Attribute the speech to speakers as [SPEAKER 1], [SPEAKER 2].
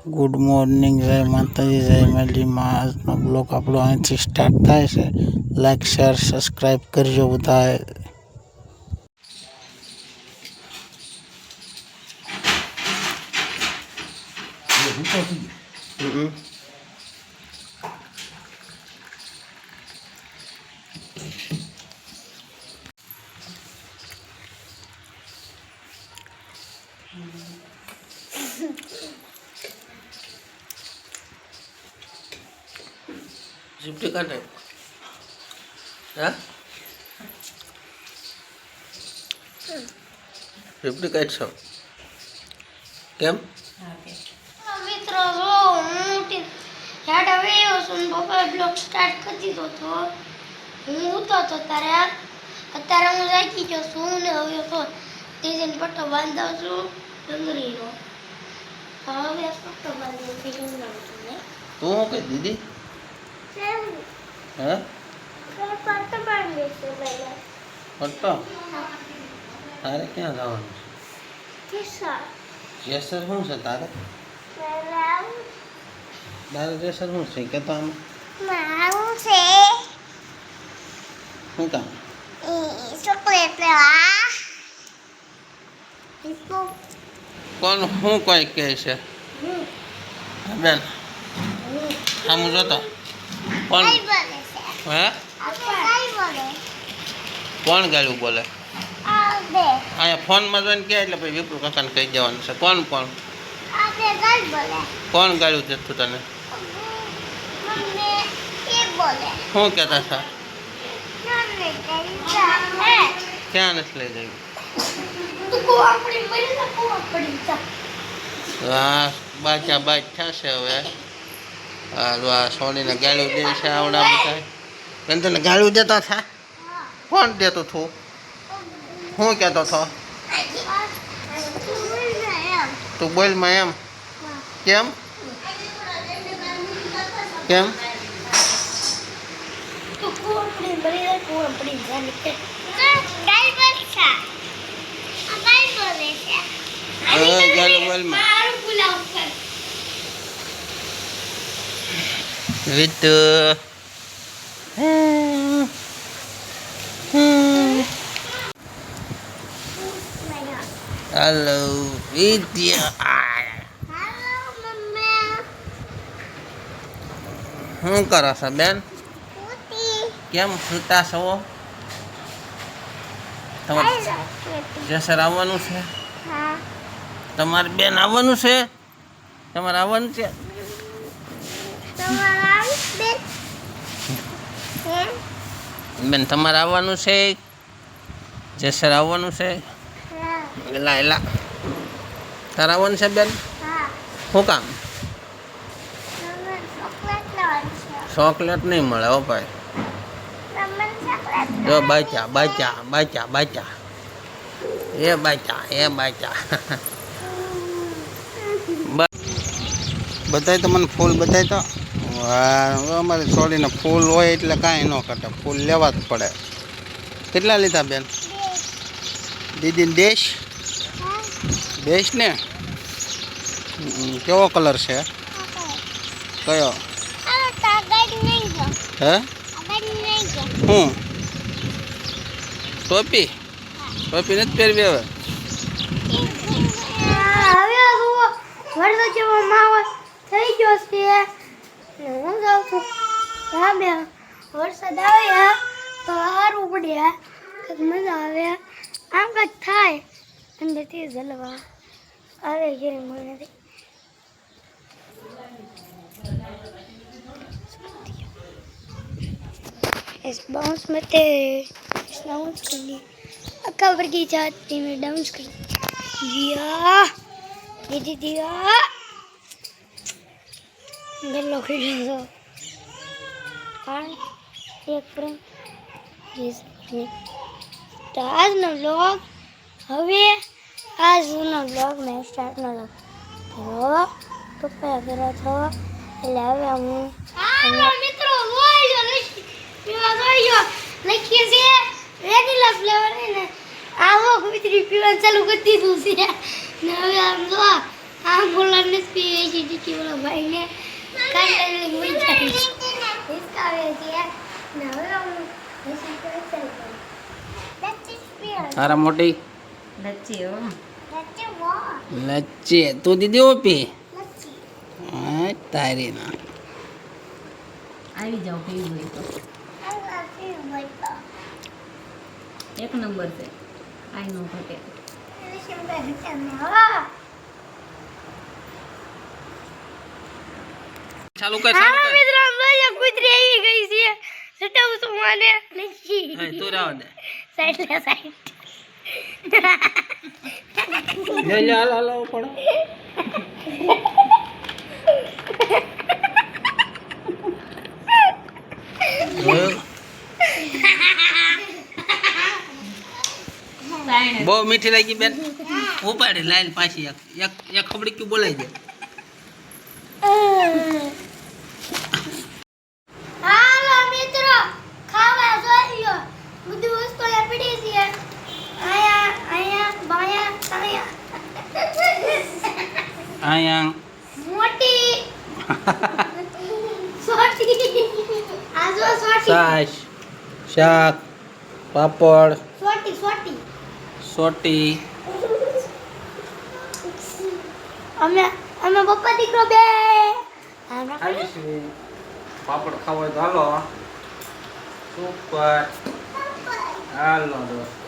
[SPEAKER 1] Good morning, જય માતાજી, જય મેલીમાં. આજનો બ્લોગ આપણો અહીંથી સ્ટાર્ટ થાય છે. લાઈક, શેર, સબસ્ક્રાઈબ કરજો બધાએ.
[SPEAKER 2] ઝીપટી કાઢે હા ઝીપટી કાઢશો કેમ
[SPEAKER 3] મિત્રો જો હું યાદ આવે છું પપ્પા બ્લોગ સ્ટાર્ટ કરી દીધો તો હું ઉતો તો અત્યારે હું જાગી ગયો છું ને હવે તો ટીજન પટ્ટો બાંધો છું ડુંગળીનો હવે પટ્ટો બાંધ્યો છે ડુંગળીનો
[SPEAKER 2] તું શું કહી દીદી હે
[SPEAKER 3] પટ્ટો બાંધી છે પહેલા
[SPEAKER 2] પટ્ટો તારે ક્યાં જવાનું છે જેસર શું છે તારે તારે જેસર શું છે કે તો આમ શું કામ
[SPEAKER 3] ચોકલેટ લેવા
[SPEAKER 2] કોણ શું કોઈ કહે છે બેન આમ જોતો કોણ હે કોણ ગાળું બોલે અહીંયા ફોનમાં જોઈને કહે એટલે પછી વિપુલ કાકાને કહી દેવાનું છે કોણ કોણ કોણ ગાળું દેતું તને શું કહેતા હતા ક્યાં નથી લઈ જવી હા બાચા બાચ થશે હવે આ સોનીને ગાળું દે છે આવડા બધા તને ગાળું દેતા હતા કોણ દેતું હતું શું કહેતો હતો તું બોલમાં એમ કેમ કેમ વિત હેલો વિદ્યા શું કરો છો બેન કેમ સુતા છો તમારે જેસર આવવાનું છે તમારે બેન આવવાનું છે તમારે આવવાનું છે બેન તમારે આવવાનું છે જેસર આવવાનું છે એલા એલા તારે આવવાનું છે બેન શું કામ ચોકલેટ નહીં મળે હો ભાઈ જો બાચા બાચા બાચા બાચા એ બાચા
[SPEAKER 1] બધાય તો મને ફૂલ બધાય તો અમારે છોડીને ફૂલ હોય એટલે કાંઈ ન કટે ફૂલ લેવા જ પડે. કેટલા લીધા બેન દીદીને દેશ ને કેવો કલર છે કયો હે હું ટોપી નથી પહેરવી હવે
[SPEAKER 3] વરસાદ જેવો માહોલ થઈ ગયો છે હું જાઉં છું સામે વરસાદ આવે તો સારું પડે મજા આવે આમ કંઈક થાય અંદરથી જલવા આવે છે મને इस बाउंस में ते इस बाउंस करनी अकबर की जाती में डाउंस कर दिया ये दिया गल्लो खेल दो कार एक फ्रेम जिस तो आज ना व्लॉग हवे आज ना व्लॉग में स्टार्ट ना तो तो पहला था એટલે હવે હું મિત્રો પીવા ગયો લખીએ છે વેનીલા ફ્લેવર ને આવો કુતરી પીવાનું ચાલુ કરી દીધું છે ને હવે આમ જો આ બોલા નથી એસી દીધી ઓલા ભાઈને કાંઈ લઈ જાય હિસકાવે છે ને હવે હું એસી કેન્સલ કરું લેટ્સ સ્પીડ
[SPEAKER 1] તારા મોટી
[SPEAKER 4] લચ્છી હો
[SPEAKER 3] લેટ્સ વોટ
[SPEAKER 1] લચ્છી તું દીદી ઓપી
[SPEAKER 3] લેટ્સ
[SPEAKER 1] હા તારી ના
[SPEAKER 4] આવી જાવ પીવું હોય તો
[SPEAKER 3] આઈ લવ યુ માય
[SPEAKER 4] એક નંબર છે આઈ નો ઘટે
[SPEAKER 1] ચાલુ કર
[SPEAKER 3] હાલો મિત્રો મજા કુતરી આવી ગઈ છે સટાવું તો મને નથી
[SPEAKER 1] તું રાવ દે
[SPEAKER 3] સાઈડ લે સાઈડ
[SPEAKER 1] લે લે હાલ પડો બહુ મીઠી લાગી બેન ઉપાડી લાઈન પાછી એક ખબડી ક્યું બોલાઈ જાય
[SPEAKER 3] હાલો મિત્રો ખાવા જોઈ બધી વસ્તુ અહીંયા પડી છે અહીંયા બાયા
[SPEAKER 1] અહીંયા
[SPEAKER 3] મોટી સોટી આજો સોટી
[SPEAKER 1] છાશ શાક પાપડ
[SPEAKER 3] સોટી સોટી
[SPEAKER 1] સોટી
[SPEAKER 3] અમે પપ્પા દીકરો બે
[SPEAKER 1] પાપડ ખાવો હોય તો હાલો સુપર હાલો દોસ્ત